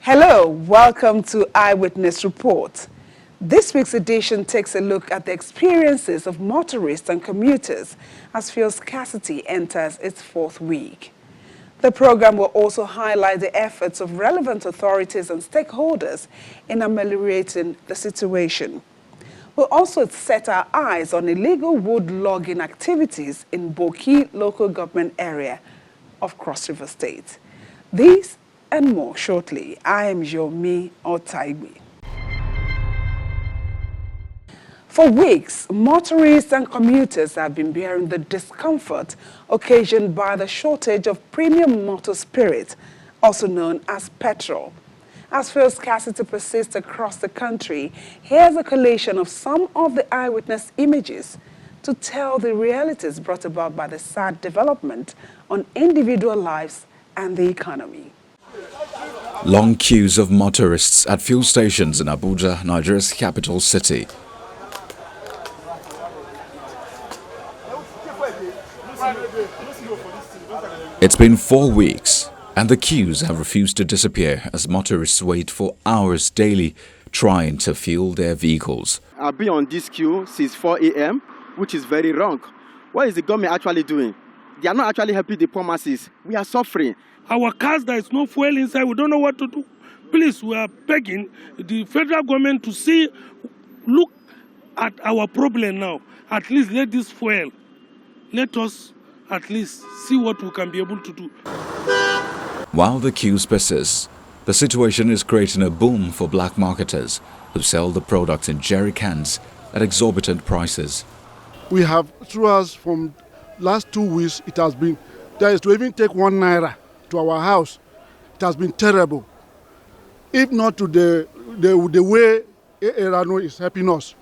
Hello, welcome to Eyewitness Report. This week's edition takes a look at the experiences of motorists and commuters as fuel scarcity enters its fourth week. The program will also highlight the efforts of relevant authorities and stakeholders in ameliorating the situation. We'll also set our eyes on illegal wood logging activities in Boki local government area of Cross River State. These and more shortly. I am Yomi Otaibi. For weeks, motorists and commuters have been bearing the discomfort occasioned by the shortage of premium motor spirit, also known as petrol. As fuel scarcity persists across the country, here's a collation of some of the eyewitness images to tell the realities brought about by the sad development on individual lives and the economy. Long queues of motorists at fuel stations in Abuja, Nigeria's capital city. It's been 4 weeks, and the queues have refused to disappear as motorists wait for hours daily trying to fuel their vehicles. I've been on this queue since 4 a.m., which is very wrong. What is the government actually doing? They are not actually helping the poor masses. We are suffering. Our cars, there is no fuel inside. We don't know what to do. Please, we are begging the federal government to look at our problem now. At least let this fuel. Let us at least see what we can be able to do. While the queues persist, the situation is creating a boom for black marketers who sell the products in jerry cans at exorbitant prices. We have, through us from last 2 weeks, it has been, there is to even take 1 naira to our house. It has been terrible. If not to the way Erano is helping us,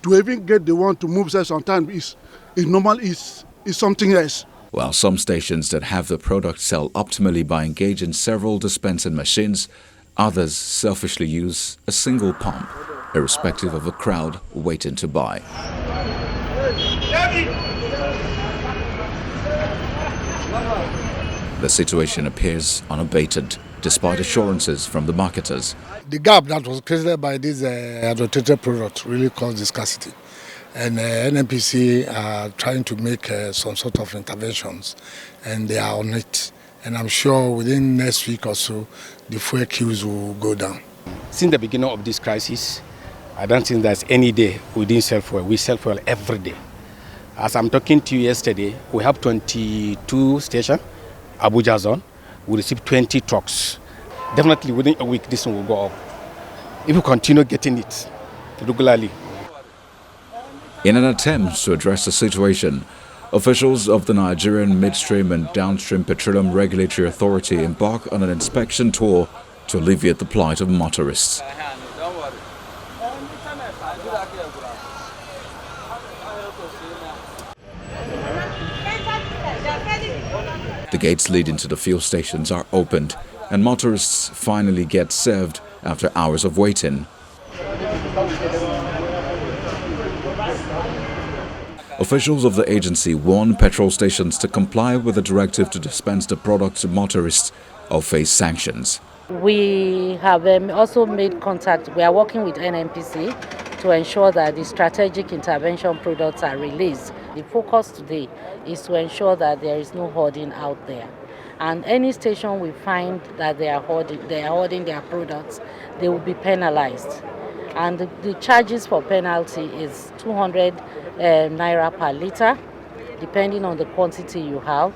to even get the one to move there sometimes is something else. While some stations that have the product sell optimally by engaging several dispensing machines, others selfishly use a single pump, irrespective of a crowd waiting to buy. The situation appears unabated, despite assurances from the marketers. The gap that was created by this adulterated product really caused the scarcity. And NNPC are trying to make some sort of interventions, and they are on it. And I'm sure within next week or so, the fuel queues will go down. Since the beginning of this crisis, I don't think there's any day we didn't sell fuel. We sell fuel every day. As I'm talking to you yesterday, we have 22 stations, Abuja zone. We received 20 trucks. Definitely within a week, this one will go up. If we continue getting it regularly. In an attempt to address the situation, officials of the Nigerian Midstream and Downstream Petroleum Regulatory Authority embark on an inspection tour to alleviate the plight of motorists. The gates leading to the fuel stations are opened, and motorists finally get served after hours of waiting. Officials of the agency warn petrol stations to comply with the directive to dispense the product to motorists or face sanctions. We have also made contact. We are working with NNPC to ensure that the strategic intervention products are released. The focus today is to ensure that there is no hoarding out there. And any station we find that they are hoarding their products, they will be penalized. And the charges for penalty is 200 naira per liter, depending on the quantity you have.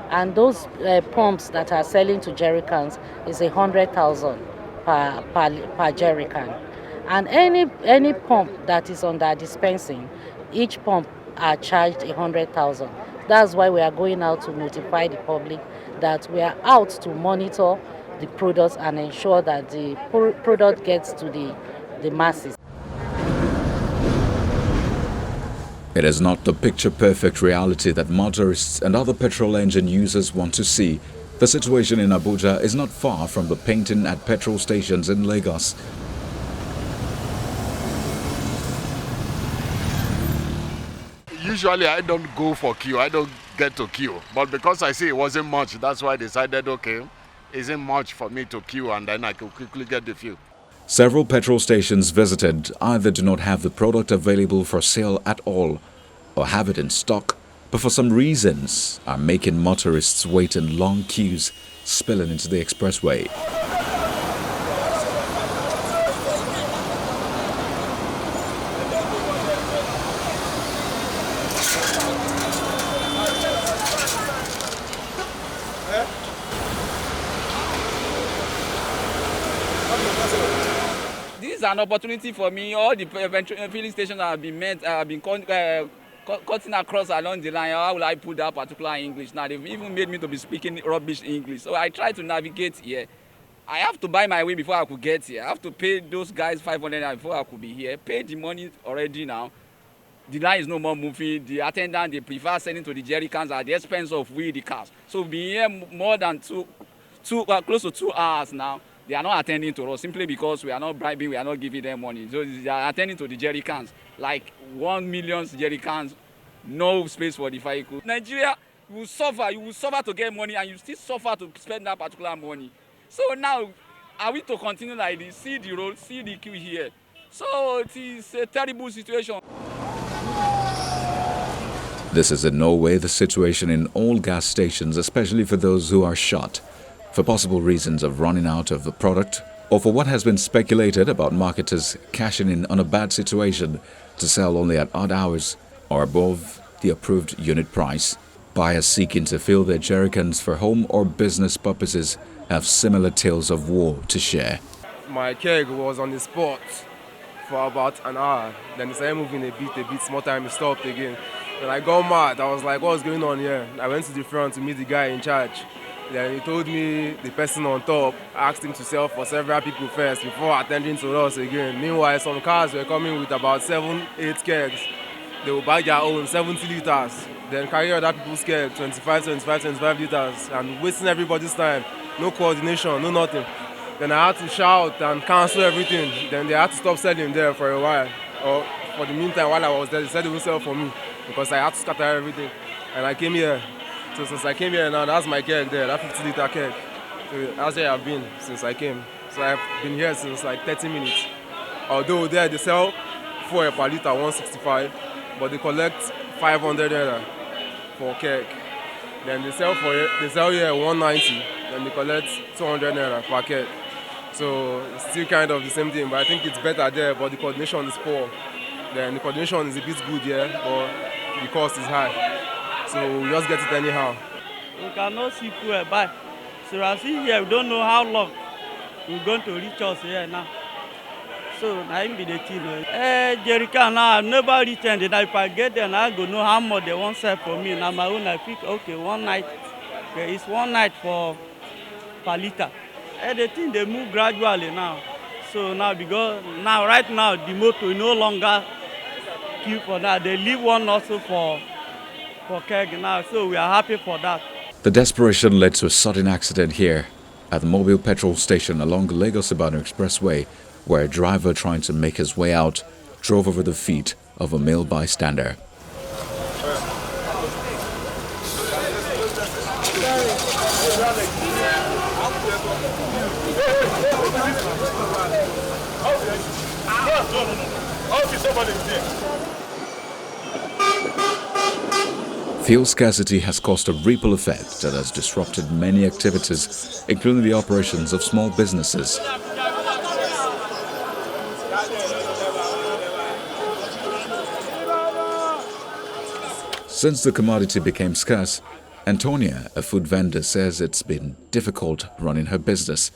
And those pumps that are selling to jerry cans is 100,000 per jerry can. And any pump that is under dispensing, each pump are charged 100,000. That's why we are going out to notify the public that we are out to monitor the products and ensure that the product gets to the masses. It is not the picture-perfect reality that motorists and other petrol engine users want to see. The situation in Abuja is not far from the painting at petrol stations in Lagos. Usually I don't go for queue, I don't get to queue. But because I see it wasn't much, that's why I decided, okay, isn't much for me to queue and then I can quickly get the fuel. Several petrol stations visited either do not have the product available for sale at all or have it in stock, but for some reasons are making motorists wait in long queues, spilling into the expressway. This is an opportunity for me. All the filling stations have been cutting across along the line. How will I put that particular English? Now they've even made me to be speaking rubbish English. So I try to navigate here. I have to buy my way before I could get here. I have to pay those guys 500 before I could be here. Pay the money already now. The line is no more moving. The attendant, they prefer sending to the jerry cans at the expense of we, the cars. So we've been here more than close to 2 hours now. They are not attending to us simply because we are not bribing, we are not giving them money. So they are attending to the jerry cans, like 1 million jerry cans, no space for the vehicle. Nigeria, you will suffer to get money and you still suffer to spend that particular money. So now, are we to continue like this? See the road, see the queue here. So it is a terrible situation. This is in no way the situation in all gas stations, especially for those who are shut, for possible reasons of running out of the product or for what has been speculated about marketers cashing in on a bad situation to sell only at odd hours or above the approved unit price. Buyers seeking to fill their jerrycans for home or business purposes have similar tales of woe to share. My keg was on the spot for about an hour. Then it started moving a bit, small time, it stopped again. Then I got mad. I was like, what's going on here? I went to the front to meet the guy in charge. Then he told me the person on top asked him to sell for several people first before attending to us again. Meanwhile, some cars were coming with about 7-8 kegs. They will buy their own 70 liters, then carry other people's kegs, 25 liters, and wasting everybody's time. No coordination, no nothing. Then I had to shout and cancel everything. Then they had to stop selling there for a while. Or for the meantime, while I was there, they said they would sell for me because I had to scatter everything. And I came here. So since I came here now, that's my keg there, that 50-liter keg. So that's where I've been since I came. So I've been here since like 30 minutes. Although there they sell fuel per liter 165, but they collect 500 naira for keg. Then they sell here 190, then they collect 200 naira per keg. So it's still kind of the same thing, but I think it's better there, but the coordination is poor. Then the coordination is a bit good here, but the cost is high. So we just get it anyhow. We cannot see fuel buy. So as we here, we don't know how long we're going to reach us here now. So I be the thing. Jerry can now I've never returned it. If I get there, now I go know how much they want sell for me. Now my own I think okay, one night. Okay, it's one night for per liter. The thing they move gradually now. So now because now right now the motor no longer queue for that. They leave one also for keg now, so we are happy for that. The desperation led to a sudden accident here at the mobile petrol station along the Lagos-Ibadan Expressway, where a driver trying to make his way out drove over the feet of a male bystander. Fuel scarcity has caused a ripple effect that has disrupted many activities, including the operations of small businesses. Since the commodity became scarce, Antonia, a food vendor, says it's been difficult running her business.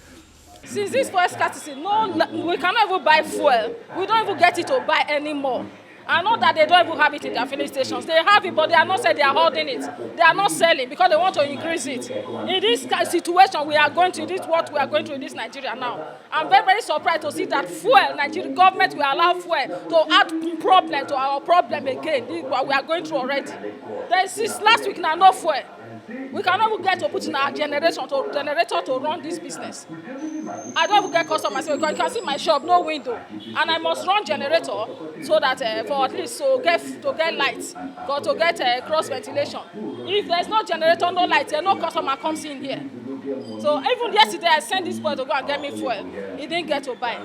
Since this fuel scarcity, we cannot even buy fuel. We don't even get it to buy anymore. I know that they don't even have it in their filling stations. They have it, but they are not saying they are holding it. They are not selling because they want to increase it. In this situation we are going to, this what we are going through in this Nigeria now. I'm very, very surprised to see that fuel, Nigerian government will allow fuel to add problem to our problem again. This is what we are going through already. Since last week now, no fuel. We cannot even get to put in our generator to run this business. I don't even get customers. You can see my shop, no window, and I must run generator so that for at least to get lights, or to get cross ventilation. If there's no generator, no light, no customer comes in here. So even yesterday I sent this boy to go and get me fuel. He didn't get to buy.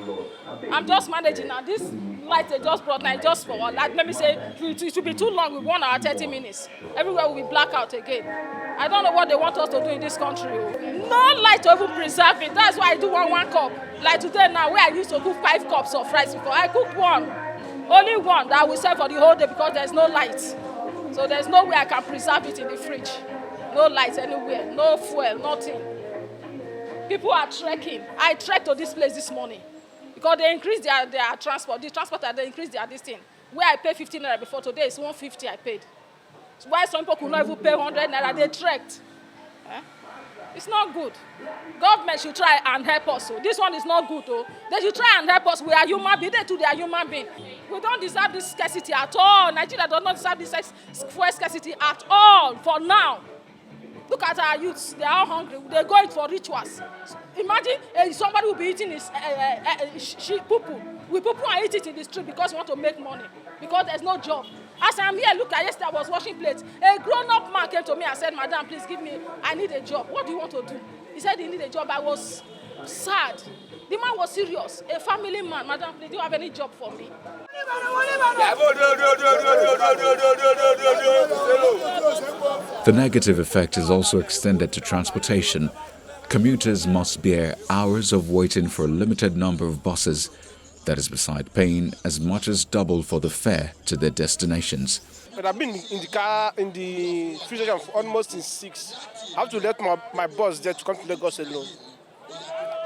I'm just managing now. This light they just brought now, just for like, let me say, it will be too long with 1 hour 30 minutes. Everywhere will be blackout again. I don't know what they want us to do in this country. No light to even preserve it. That's why I do one cup. Like today now, where I used to cook 5 cups of rice before, I cooked 1. Only 1 that I will serve for the whole day because there's no light. So there's no way I can preserve it in the fridge. No light anywhere, no fuel, nothing. People are trekking. I trekked to this place this morning because they increased their transport. The transporter, they increased their this thing. Where I paid 15 naira before, today it's 150 I paid. So why some people could not even pay 100 naira, they trekked. It's not good. Government should try and help us. So this one is not good. Oh. They should try and help us. We are human beings. They too, they are human beings. We don't deserve this scarcity at all. Nigeria does not deserve this fuel scarcity at all for now. Look at our youths. They are all hungry. They go in for rituals. Imagine somebody will be eating his poo-poo. We poo-poo and eat it in the street because we want to make money. Because there's no job. As I'm here, look, yesterday I was washing plates. A grown-up man came to me and said, Madam, please give me, I need a job. What do you want to do? He said he need a job. I was sad. The man was serious. A family man. Madam, please, do you have any job for me? The negative effect is also extended to transportation. Commuters must bear hours of waiting for a limited number of buses. That is beside paying as much as double for the fare to their destinations. But I've been in the car, in the fuel station for almost since 6. I have to let my boss there to come to Lagos alone.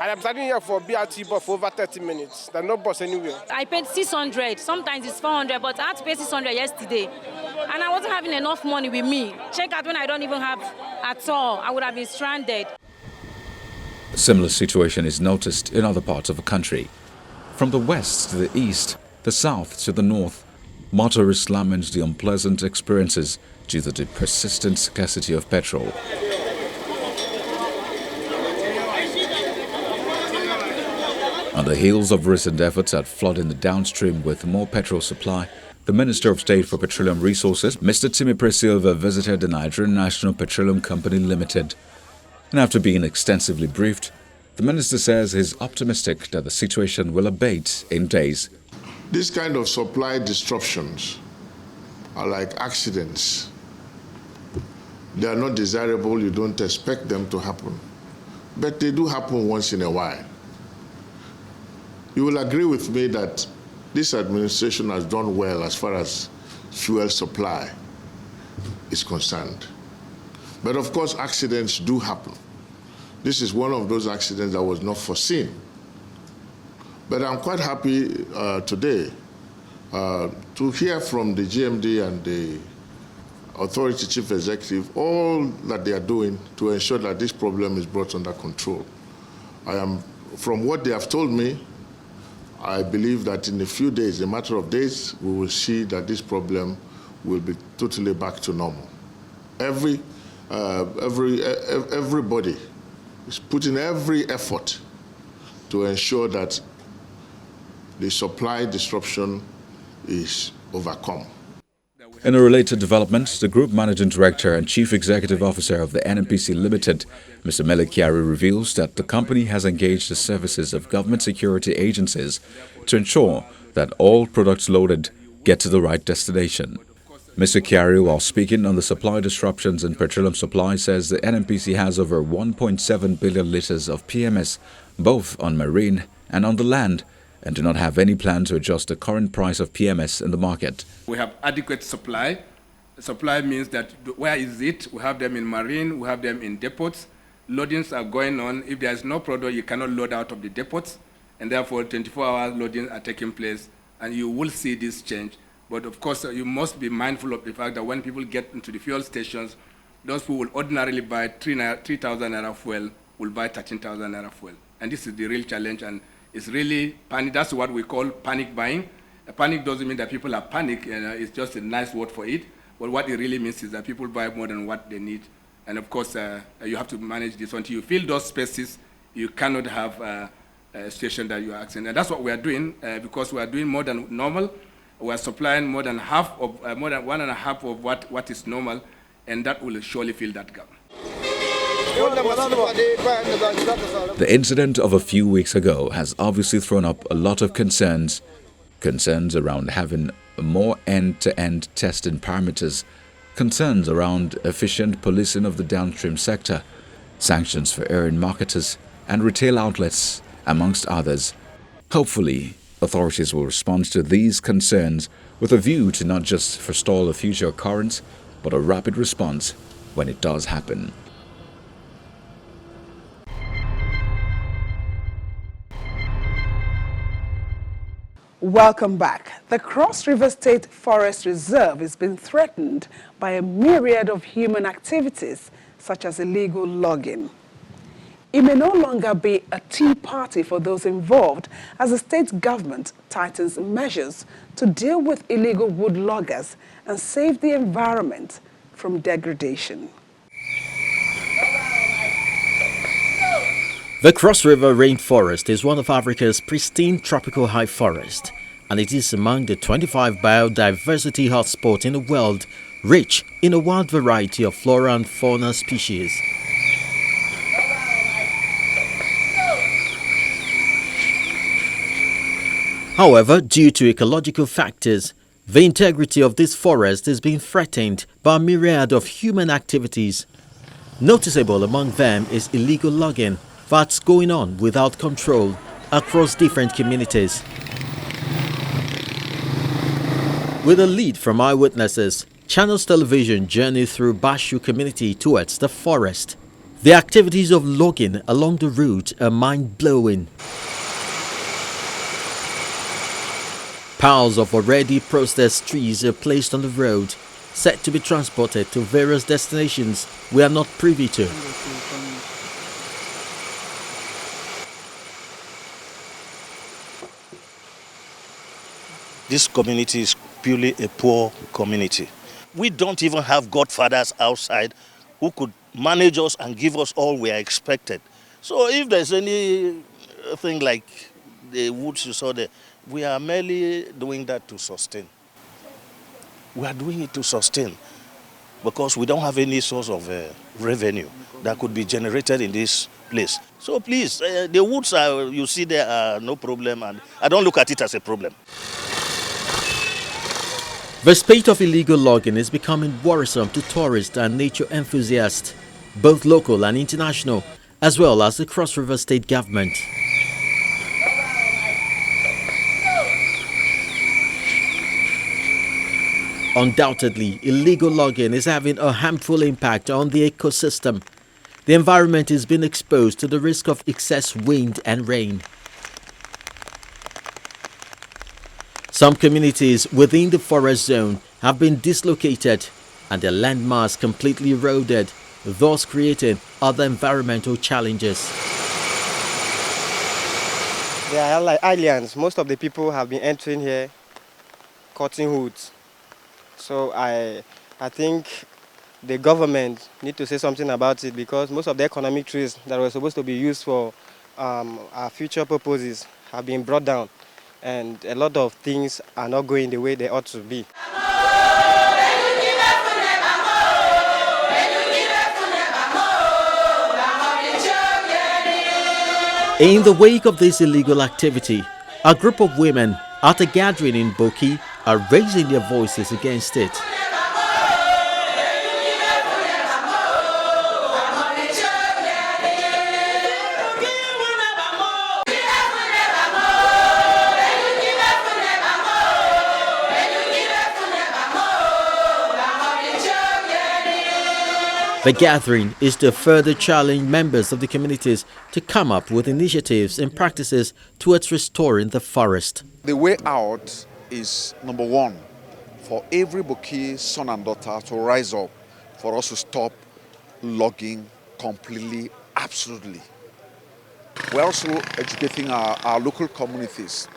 And I'm standing here for BRT bus for over 30 minutes. There's no bus anywhere. I paid 600, sometimes it's 400, but I had to pay 600 yesterday. And I wasn't having enough money with me. Check out when I don't even have at all. I would have been stranded. A similar situation is noticed in other parts of the country. From the west to the east, the south to the north, motorists lament the unpleasant experiences due to the persistent scarcity of petrol. On the heels of recent efforts at flooding the downstream with more petrol supply, the Minister of State for Petroleum Resources, Mr. Timipre Silva, visited the Nigerian National Petroleum Company Limited. And after being extensively briefed, the minister says he's optimistic that the situation will abate in days. This kind of supply disruptions are like accidents. They are not desirable, you don't expect them to happen. But they do happen once in a while. You will agree with me that this administration has done well as far as fuel supply is concerned. But of course, accidents do happen. This is one of those accidents that was not foreseen. But I'm quite happy today to hear from the GMD and the Authority Chief Executive all that they are doing to ensure that this problem is brought under control. From what they have told me, I believe that in a few days, a matter of days, we will see that this problem will be totally back to normal. Everybody is putting every effort to ensure that the supply disruption is overcome. In a related development, the Group Managing Director and Chief Executive Officer of the NNPC Limited, Mr. Melekiari, reveals that the company has engaged the services of government security agencies to ensure that all products loaded get to the right destination. Mr. Kiari, while speaking on the supply disruptions in petroleum supply, says the NNPC has over 1.7 billion litres of PMS, both on marine and on the land, and do not have any plan to adjust the current price of PMS in the market. We have adequate supply. Supply means that where is it? We have them in marine, we have them in depots. Loadings are going on. If there is no product, you cannot load out of the depots, and therefore 24-hour loadings are taking place, and you will see this change. But of course, you must be mindful of the fact that when people get into the fuel stations, those who will ordinarily buy 3,000 naira fuel will buy 13,000 naira fuel. And this is the real challenge, and it's really panic. That's what we call panic buying. Panic doesn't mean that people are panic, it's just a nice word for it. But what it really means is that people buy more than what they need. And of course, you have to manage this. Until you fill those spaces, you cannot have a station that you are asking. And that's what we are doing, because we are doing more than normal. We are supplying more than one and a half of what is normal, and that will surely fill that gap. The incident of a few weeks ago has obviously thrown up a lot of concerns around having more end-to-end testing parameters, concerns around efficient policing of the downstream sector, sanctions for errant marketers and retail outlets, amongst others. Hopefully, authorities will respond to these concerns with a view to not just forestall a future occurrence, but a rapid response when it does happen. Welcome back. The Cross River State Forest Reserve is being threatened by a myriad of human activities, such as illegal logging. It may no longer be a tea party for those involved as the state government tightens measures to deal with illegal wood loggers and save the environment from degradation. The Cross River Rainforest is one of Africa's pristine tropical high forests, and it is among the 25 biodiversity hotspots in the world, rich in a wide variety of flora and fauna species. However, due to ecological factors, the integrity of this forest is being threatened by a myriad of human activities. Noticeable among them is illegal logging that's going on without control across different communities. With a lead from Eyewitnesses, Channels Television journeyed through Bashu community towards the forest. The activities of logging along the route are mind-blowing. Piles of already processed trees are placed on the road, set to be transported to various destinations we are not privy to. This community is purely a poor community. We don't even have godfathers outside who could manage us and give us all we are expected. So if there's anything like the woods you saw there, we are merely doing that to sustain. We are doing it to sustain because we don't have any source of revenue that could be generated in this place. So please, the woods you see there are no problem, and I don't look at it as a problem. The spate of illegal logging is becoming worrisome to tourists and nature enthusiasts, both local and international, as well as the Cross River State government. Undoubtedly, illegal logging is having a harmful impact on the ecosystem. The environment is being exposed to the risk of excess wind and rain. Some communities within the forest zone have been dislocated and their landmass completely eroded, thus creating other environmental challenges. They are like aliens. Most of the people have been entering here, cutting woods. So I think the government need to say something about it, because most of the economic trees that were supposed to be used for our future purposes have been brought down, and a lot of things are not going the way they ought to be. In the wake of this illegal activity, a group of women at a gathering in Boki are raising their voices against it. The gathering is to further challenge members of the communities to come up with initiatives and practices towards restoring the forest. The way out is, number one, for every Boki son and daughter to rise up for us to stop logging completely, absolutely. We're also educating our local communities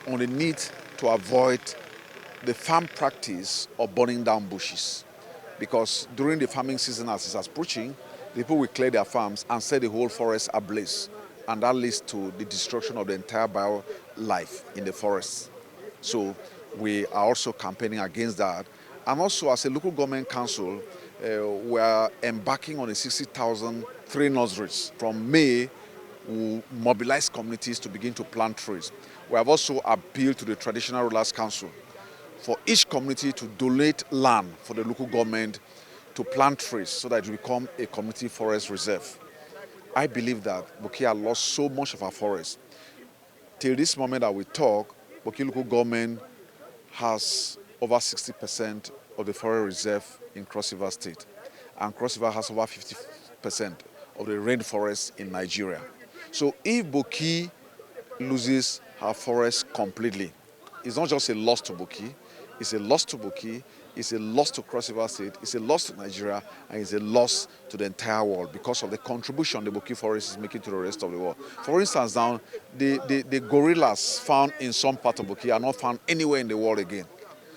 on the need to avoid the farm practice of burning down bushes. Because during the farming season, as it's approaching, people will clear their farms and set the whole forest ablaze. And that leads to the destruction of the entire biolife in the forest. So we are also campaigning against that. And also, as a local government council, we are embarking on a 60,000 tree nurseries. From May, we'll mobilize communities to begin to plant trees. We have also appealed to the Traditional Rulers Council for each community to donate land for the local government to plant trees so that it will become a community forest reserve. I believe that Boki has lost so much of our forest. Till this moment that we talk, Boki local government has over 60% of the forest reserve in Cross River State. And Cross River has over 50% of the rainforest in Nigeria. So if Boki loses her forest completely, it's not just a loss to Boki, it's a loss to Boki, it's a loss to Cross River State, it's a loss to Nigeria, and it's a loss to the entire world because of the contribution the Boki forest is making to the rest of the world. For instance, now, the gorillas found in some part of Boki are not found anywhere in the world again.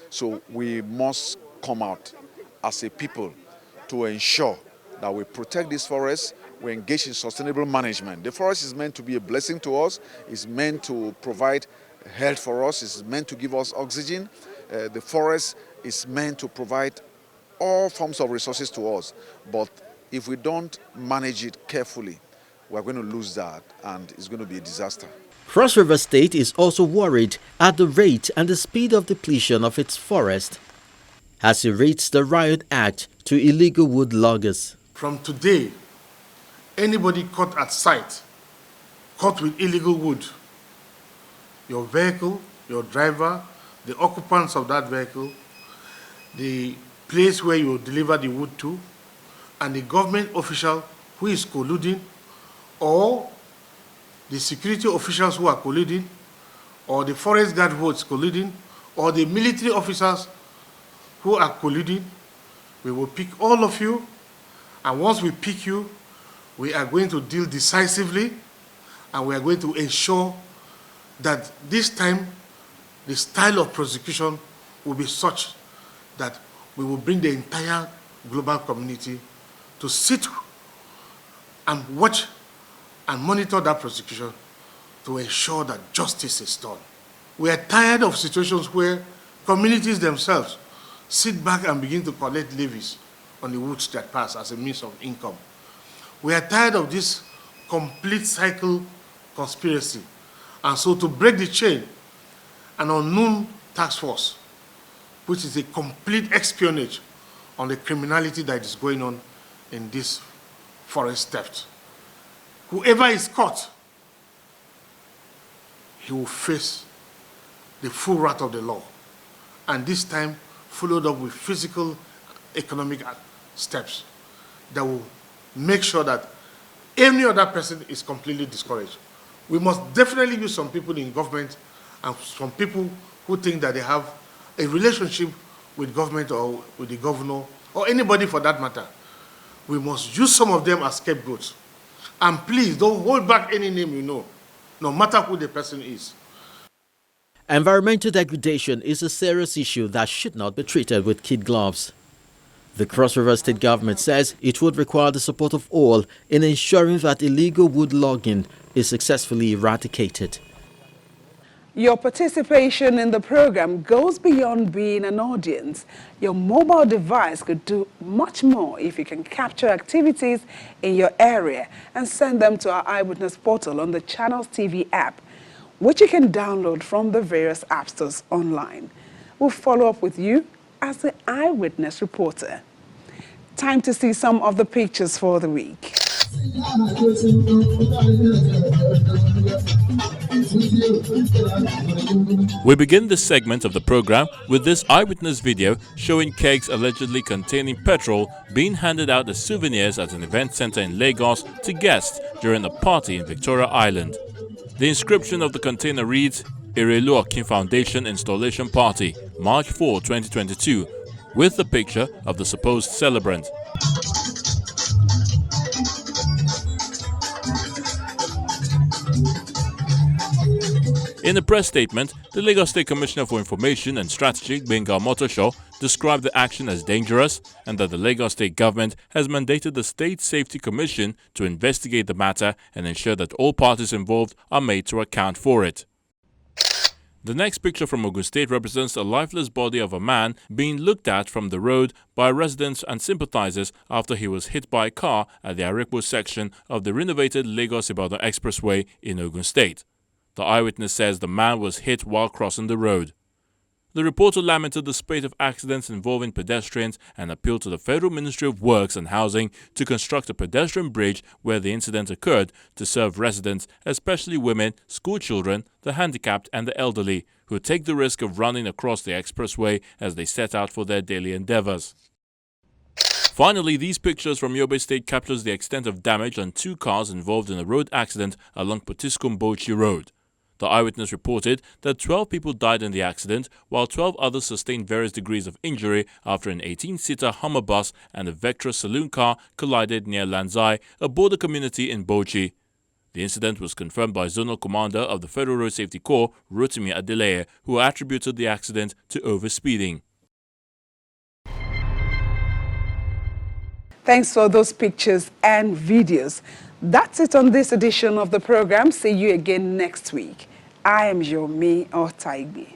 So we must come out as a people to ensure that we protect this forest, we engage in sustainable management. The forest is meant to be a blessing to us, it's meant to provide health for us, it's meant to give us oxygen. The forest is meant to provide all forms of resources to us. But if we don't manage it carefully, we're going to lose that and it's going to be a disaster. Cross River State is also worried at the rate and the speed of depletion of its forest as it rates the Riot Act to illegal wood loggers. From today, anybody caught at site, caught with illegal wood, your vehicle, your driver, the occupants of that vehicle, the place where you deliver the wood to, and the government official who is colluding, or the security officials who are colluding, or the forest guard who is colluding, or the military officers who are colluding, we will pick all of you, and once we pick you, we are going to deal decisively, and we are going to ensure that this time the style of prosecution will be such that we will bring the entire global community to sit and watch and monitor that prosecution to ensure that justice is done. We are tired of situations where communities themselves sit back and begin to collect levies on the woods that pass as a means of income. We are tired of this complete cycle conspiracy. And so to break the chain, an unknown task force, which is a complete espionage on the criminality that is going on in this forest theft. Whoever is caught, he will face the full wrath of the law. And this time, followed up with physical, economic steps that will make sure that any other person is completely discouraged. We must definitely use some people in government and some people who think that they have a relationship with government or with the governor or anybody for that matter. We must use some of them as scapegoats. And please don't hold back any name you know, no matter who the person is. Environmental degradation is a serious issue that should not be treated with kid gloves. The Cross River State government says it would require the support of all in ensuring that illegal wood logging is successfully eradicated. Your participation in the program goes beyond being an audience. Your mobile device could do much more if you can capture activities in your area and send them to our Eyewitness portal on the Channels TV app, which you can download from the various app stores online. We'll follow up with you as the Eyewitness reporter. Time to see some of the pictures for the week. We begin this segment of the program with this eyewitness video showing kegs allegedly containing petrol being handed out as souvenirs at an event center in Lagos to guests during a party in Victoria Island. The inscription of the container reads, Irelu Okin Foundation Installation Party, March 4, 2022, with the picture of the supposed celebrant. In a press statement, the Lagos State Commissioner for Information and Strategy, Gbenga Omotosho, described the action as dangerous and that the Lagos State government has mandated the State Safety Commission to investigate the matter and ensure that all parties involved are made to account for it. The next picture from Ogun State represents a lifeless body of a man being looked at from the road by residents and sympathizers after he was hit by a car at the Arekpo section of the renovated Lagos-Ibadan Expressway in Ogun State. The eyewitness says the man was hit while crossing the road. The reporter lamented the spate of accidents involving pedestrians and appealed to the Federal Ministry of Works and Housing to construct a pedestrian bridge where the incident occurred to serve residents, especially women, school children, the handicapped and the elderly, who take the risk of running across the expressway as they set out for their daily endeavors. Finally, these pictures from Yobe State captures the extent of damage on 2 cars involved in a road accident along Potiskum-Bauchi Road. The eyewitness reported that 12 people died in the accident, while 12 others sustained various degrees of injury after an 18-seater Hummer bus and a Vectra saloon car collided near Lanzai, a border community in Bauchi. The incident was confirmed by Zonal Commander of the Federal Road Safety Corps, Rotimi Adeleye, who attributed the accident to overspeeding. Thanks for those pictures and videos. That's it on this edition of the program. See you again next week. I am Yomi Otaigbe.